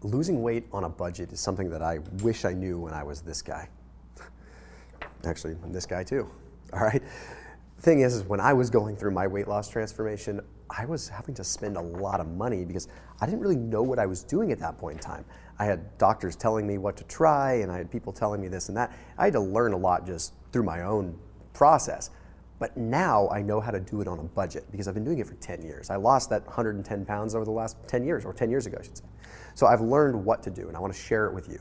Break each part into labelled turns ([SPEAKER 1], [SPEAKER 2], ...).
[SPEAKER 1] Losing weight on a budget is something that I wish I knew when I was this guy. Actually, I'm this guy too, all right? Thing is when I was going through my weight loss transformation, I was having to spend a lot of money because I didn't really know what I was doing at that point in time. I had doctors telling me what to try, and I had people telling me this and that. I had to learn a lot just through my own process. But now I know how to do it on a budget because I've been doing it for 10 years. I lost that 110 pounds over the last 10 years, or 10 years ago, I should say. So I've learned what to do, and I want to share it with you.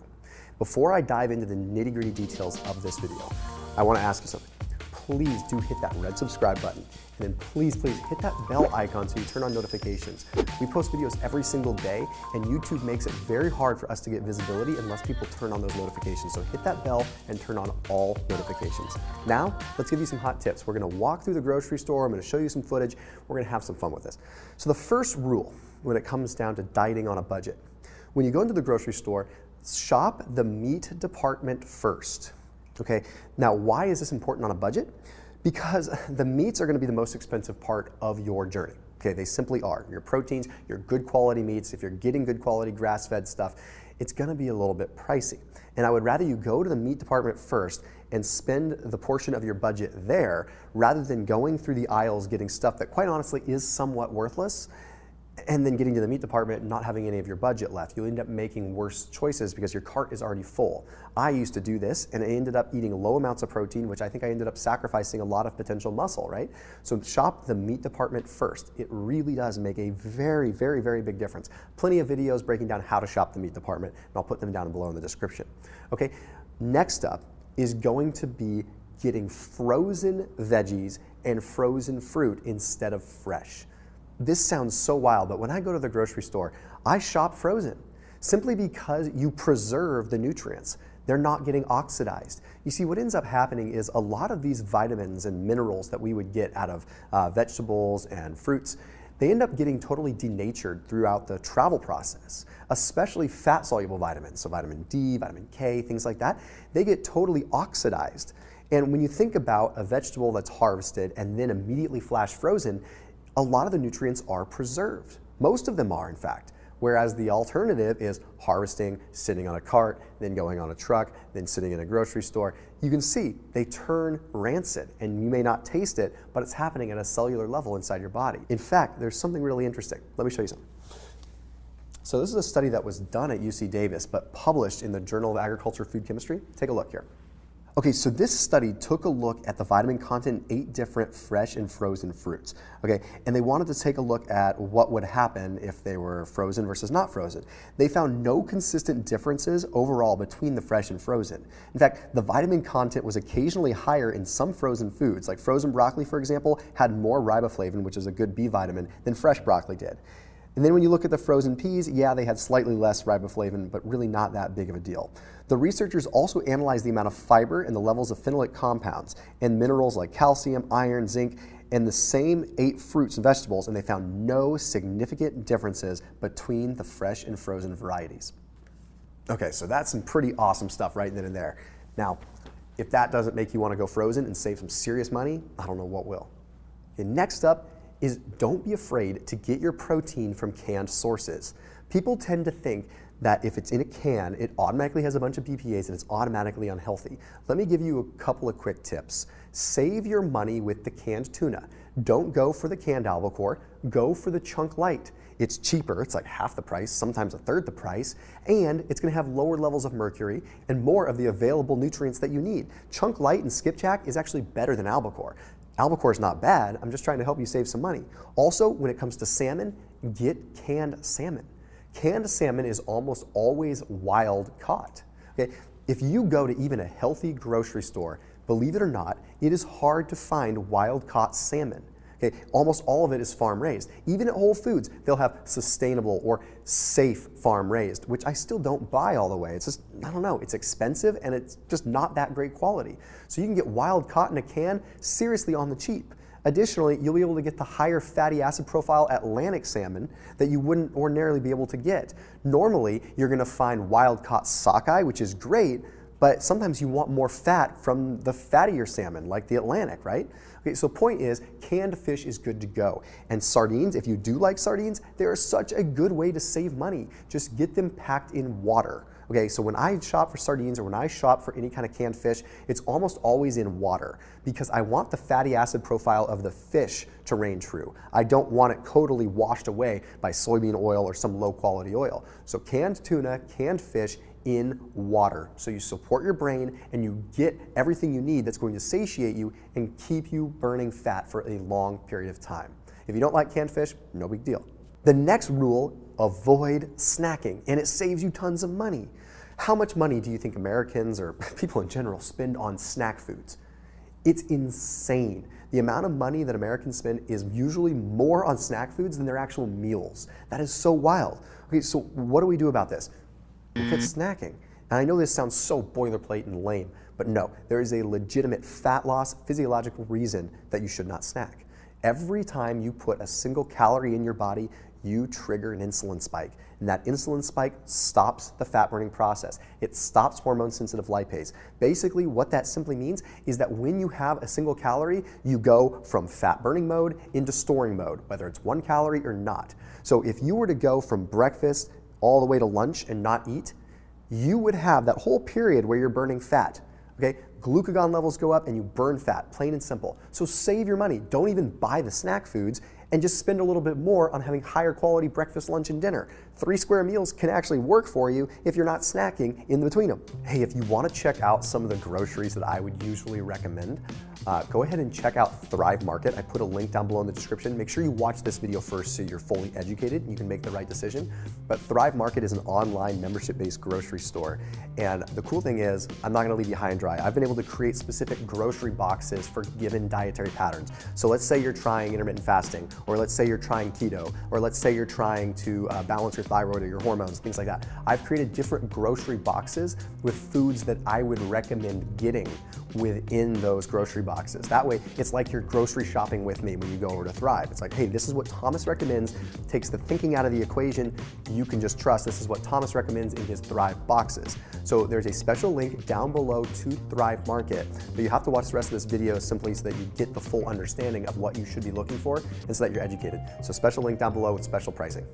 [SPEAKER 1] Before I dive into the nitty-gritty details of this video, I want to ask you something. Please do hit that red subscribe button, and then please hit that bell icon so you turn on notifications. We post videos every single day, and YouTube makes it very hard for us to get visibility unless people turn on those notifications. So hit that bell and turn on all notifications. Now, let's give you some hot tips. We're gonna walk through the grocery store. I'm gonna show you some footage. We're gonna have some fun with this. So the first rule when it comes down to dieting on a budget, when you go into the grocery store, shop the meat department first. Okay, now why is this important on a budget? Because the meats are gonna be the most expensive part of your journey. Okay, they simply are. Your proteins, your good quality meats, if you're getting good quality grass-fed stuff, it's gonna be a little bit pricey. And I would rather you go to the meat department first and spend the portion of your budget there rather than going through the aisles getting stuff that quite honestly is somewhat worthless and then getting to the meat department and not having any of your budget left. You'll end up making worse choices because your cart is already full. I used to do this and I ended up eating low amounts of protein, which I think I ended up sacrificing a lot of potential muscle, right? So shop the meat department first. It really does make a very, very, very big difference. Plenty of videos breaking down how to shop the meat department, and I'll put them down below in the description. Okay, next up is going to be getting frozen veggies and frozen fruit instead of fresh. This sounds so wild, but when I go to the grocery store, I shop frozen simply because you preserve the nutrients. They're not getting oxidized. You see, what ends up happening is a lot of these vitamins and minerals that we would get out of vegetables and fruits, they end up getting totally denatured throughout the travel process, especially fat-soluble vitamins, so vitamin D, vitamin K, things like that. They get totally oxidized. And when you think about a vegetable that's harvested and then immediately flash frozen, a lot of the nutrients are preserved. Most of them are, in fact. Whereas the alternative is harvesting, sitting on a cart, then going on a truck, then sitting in a grocery store. You can see they turn rancid, and you may not taste it, but it's happening at a cellular level inside your body. In fact, there's something really interesting. Let me show you something. So this is a study that was done at UC Davis, but published in the Journal of Agriculture Food Chemistry. Take a look here. Okay, so this study took a look at the vitamin content in 8 different fresh and frozen fruits, okay? And they wanted to take a look at what would happen if they were frozen versus not frozen. They found no consistent differences overall between the fresh and frozen. In fact, the vitamin content was occasionally higher in some frozen foods, like frozen broccoli, for example, had more riboflavin, which is a good B vitamin, than fresh broccoli did. And then when you look at the frozen peas, yeah, they had slightly less riboflavin, but really not that big of a deal. The researchers also analyzed the amount of fiber and the levels of phenolic compounds and minerals like calcium, iron, zinc, in the same 8 fruits and vegetables, and they found no significant differences between the fresh and frozen varieties. Okay, so that's some pretty awesome stuff right then and there. Now, if that doesn't make you want to go frozen and save some serious money, I don't know what will. And next up is don't be afraid to get your protein from canned sources. People tend to think that if it's in a can, it automatically has a bunch of BPAs and it's automatically unhealthy. Let me give you a couple of quick tips. Save your money with the canned tuna. Don't go for the canned albacore, go for the chunk light. It's cheaper, it's like half the price, sometimes a third the price, and it's gonna have lower levels of mercury and more of the available nutrients that you need. Chunk light and skipjack is actually better than albacore. Albacore is not bad, I'm just trying to help you save some money. Also, when it comes to salmon, get canned salmon. Canned salmon is almost always wild caught. Okay? If you go to even a healthy grocery store, believe it or not, it is hard to find wild caught salmon. Okay? Almost all of it is farm raised. Even at Whole Foods, they'll have sustainable or safe farm raised, which I still don't buy all the way. It's just, I don't know, it's expensive and it's just not that great quality. So you can get wild caught in a can seriously on the cheap. Additionally, you'll be able to get the higher fatty acid profile Atlantic salmon that you wouldn't ordinarily be able to get. Normally, you're gonna find wild caught sockeye, which is great, but sometimes you want more fat from the fattier salmon, like the Atlantic, right? Okay, so point is, canned fish is good to go. And sardines, if you do like sardines, they are such a good way to save money. Just get them packed in water. Okay, so when I shop for sardines or when I shop for any kind of canned fish, it's almost always in water because I want the fatty acid profile of the fish to reign true. I don't want it totally washed away by soybean oil or some low quality oil. So canned tuna, canned fish in water. So you support your brain and you get everything you need that's going to satiate you and keep you burning fat for a long period of time. If you don't like canned fish, no big deal. The next rule, avoid snacking, and it saves you tons of money. How much money do you think Americans or people in general spend on snack foods? It's insane. The amount of money that Americans spend is usually more on snack foods than their actual meals. That is so wild. Okay, so what do we do about this? Look at snacking. And I know this sounds so boilerplate and lame, but no, there is a legitimate fat loss physiological reason that you should not snack. Every time you put a single calorie in your body, you trigger an insulin spike. And that insulin spike stops the fat burning process. It stops hormone sensitive lipase. Basically, what that simply means is that when you have a single calorie, you go from fat burning mode into storing mode, whether it's 1 calorie or not. So if you were to go from breakfast all the way to lunch and not eat, you would have that whole period where you're burning fat. Okay, glucagon levels go up and you burn fat, plain and simple. So save your money. Don't even buy the snack foods and just spend a little bit more on having higher quality breakfast, lunch, and dinner. 3 square meals can actually work for you if you're not snacking in between them. Hey, if you want to check out some of the groceries that I would usually recommend, go ahead and check out Thrive Market. I put a link down below in the description. Make sure you watch this video first so you're fully educated and you can make the right decision. But Thrive Market is an online membership-based grocery store. And the cool thing is, I'm not gonna leave you high and dry. I've been able to create specific grocery boxes for given dietary patterns. So let's say you're trying intermittent fasting, or let's say you're trying keto, or let's say you're trying to balance your thyroid or your hormones, things like that. I've created different grocery boxes with foods that I would recommend getting within those grocery boxes. That way, it's like you're grocery shopping with me when you go over to Thrive. It's like, hey, this is what Thomas recommends, takes the thinking out of the equation. You can just trust this is what Thomas recommends in his Thrive boxes. So there's a special link down below to Thrive Market, but you have to watch the rest of this video simply so that you get the full understanding of what you should be looking for and so that you're educated. So special link down below with special pricing.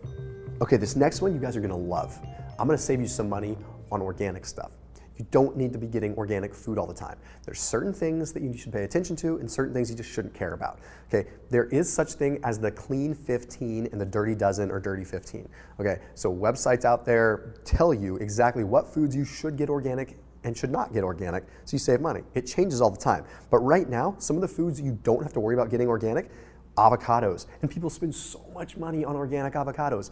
[SPEAKER 1] Okay, this next one you guys are gonna love. I'm gonna save you some money on organic stuff. You don't need to be getting organic food all the time. There's certain things that you should pay attention to and certain things you just shouldn't care about. Okay, there is such thing as the clean 15 and the dirty dozen or dirty 15. Okay, so websites out there tell you exactly what foods you should get organic and should not get organic so you save money. It changes all the time. But right now, some of the foods you don't have to worry about getting organic, avocados. And people spend so much money on organic avocados.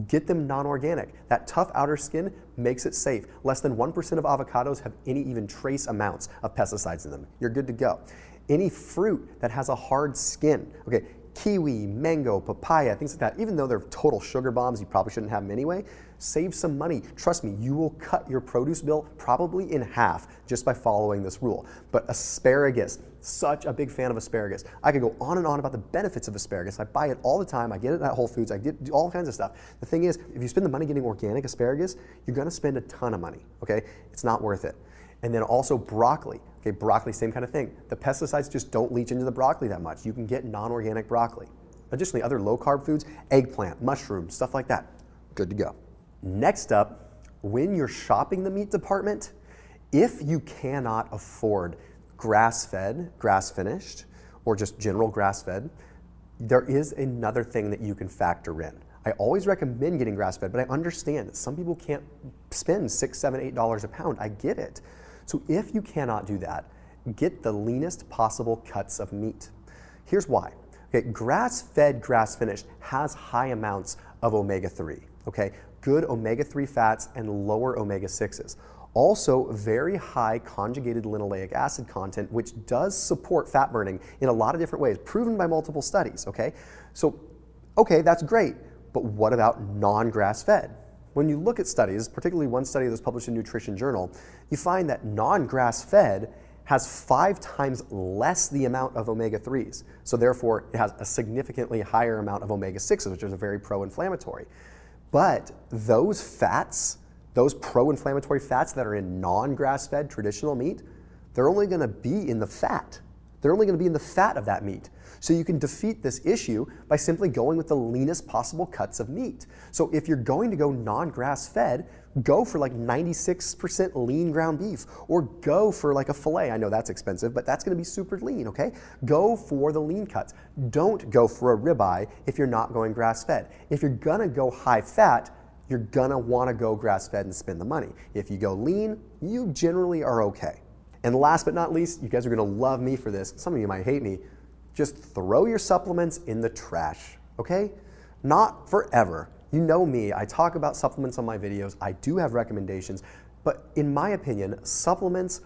[SPEAKER 1] Get them non-organic. That tough outer skin makes it safe. Less than 1% of avocados have any even trace amounts of pesticides in them. You're good to go. Any fruit that has a hard skin, okay, kiwi, mango, papaya, things like that, even though they're total sugar bombs, you probably shouldn't have them anyway, save some money. Trust me, you will cut your produce bill probably in half just by following this rule. But asparagus, such a big fan of asparagus. I could go on and on about the benefits of asparagus. I buy it all the time. I get it at Whole Foods. I get all kinds of stuff. The thing is, if you spend the money getting organic asparagus, you're gonna spend a ton of money, okay? It's not worth it. And then also broccoli. Okay, broccoli, same kind of thing. The pesticides just don't leach into the broccoli that much. You can get non-organic broccoli. Additionally, other low-carb foods, eggplant, mushrooms, stuff like that. Good to go. Next up, when you're shopping the meat department, if you cannot afford grass-fed, grass-finished, or just general grass-fed, there is another thing that you can factor in. I always recommend getting grass-fed, but I understand that some people can't spend $6, $7, $8 a pound. I get it. So if you cannot do that, get the leanest possible cuts of meat. Here's why. Okay, grass-fed, grass-finished has high amounts of omega-3, okay? Good omega-3 fats and lower omega-6s. Also, very high conjugated linoleic acid content, which does support fat burning in a lot of different ways, proven by multiple studies, okay? So, okay, that's great, but what about non-grass-fed? When you look at studies, particularly one study that was published in Nutrition Journal, you find that non-grass-fed has 5 times less the amount of omega-3s. So therefore, it has a significantly higher amount of omega-6s, which is very pro-inflammatory. But those fats those pro-inflammatory fats that are in non-grass-fed traditional meat, they're only gonna be in the fat. They're only gonna be in the fat of that meat. So you can defeat this issue by simply going with the leanest possible cuts of meat. So if you're going to go non-grass-fed, go for like 96% lean ground beef, or go for like a filet. I know that's expensive, but that's gonna be super lean, okay? Go for the lean cuts. Don't go for a ribeye if you're not going grass-fed. If you're gonna go high fat, you're gonna wanna go grass-fed and spend the money. If you go lean, you generally are okay. And last but not least, you guys are gonna love me for this. Some of you might hate me. Just throw your supplements in the trash, okay? Not forever. You know me, I talk about supplements on my videos. I do have recommendations, but in my opinion, supplements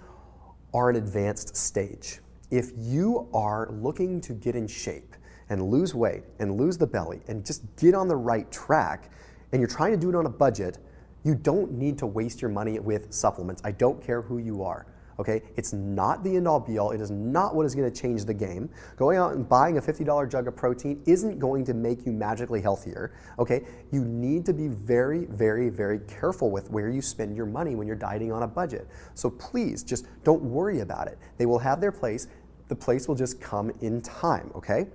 [SPEAKER 1] are an advanced stage. If you are looking to get in shape and lose weight and lose the belly and just get on the right track, and you're trying to do it on a budget, you don't need to waste your money with supplements. I don't care who you are. Okay, it's not the end-all be-all. It is not what is going to change the game. Going out and buying a $50 jug of protein isn't going to make you magically healthier. Okay, you need to be very, very, very careful with where you spend your money when you're dieting on a budget. So please, just don't worry about it. They will have their place. The place will just come in time, okay?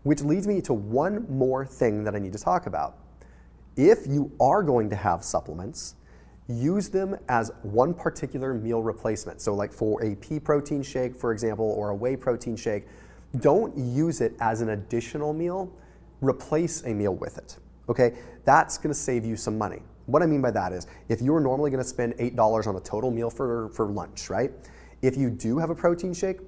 [SPEAKER 1] Which leads me to one more thing that I need to talk about. If you are going to have supplements, use them as one particular meal replacement. So like for a pea protein shake, for example, or a whey protein shake, don't use it as an additional meal, replace a meal with it, okay? That's gonna save you some money. What I mean by that is, if you're normally gonna spend $8 on a total meal for lunch, right? If you do have a protein shake,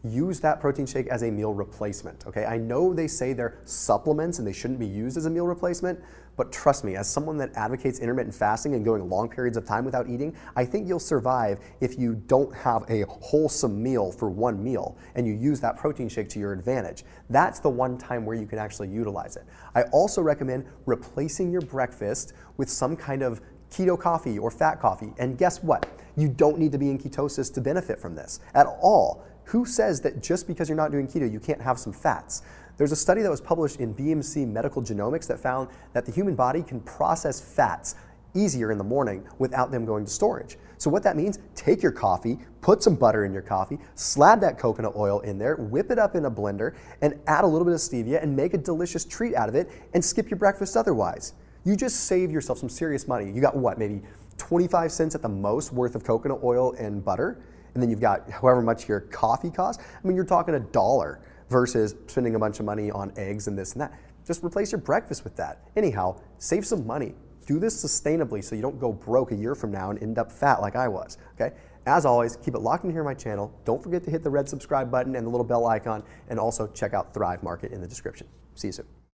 [SPEAKER 1] use that protein shake as a meal replacement, okay? I know they say they're supplements and they shouldn't be used as a meal replacement, but trust me, as someone that advocates intermittent fasting and going long periods of time without eating, I think you'll survive if you don't have a wholesome meal for one meal and you use that protein shake to your advantage. That's the one time where you can actually utilize it. I also recommend replacing your breakfast with some kind of keto coffee or fat coffee. And guess what? You don't need to be in ketosis to benefit from this at all. Who says that just because you're not doing keto, you can't have some fats? There's a study that was published in BMC Medical Genomics that found that the human body can process fats easier in the morning without them going to storage. So what that means, take your coffee, put some butter in your coffee, slab that coconut oil in there, whip it up in a blender, and add a little bit of stevia and make a delicious treat out of it and skip your breakfast otherwise. You just save yourself some serious money. You got what, maybe 25 cents at the most worth of coconut oil and butter? And then you've got however much your coffee costs. I mean, you're talking $1 versus spending a bunch of money on eggs and this and that. Just replace your breakfast with that. Anyhow, save some money. Do this sustainably so you don't go broke a year from now and end up fat like I was, okay? As always, keep it locked in here on my channel. Don't forget to hit the red subscribe button and the little bell icon, and also check out Thrive Market in the description. See you soon.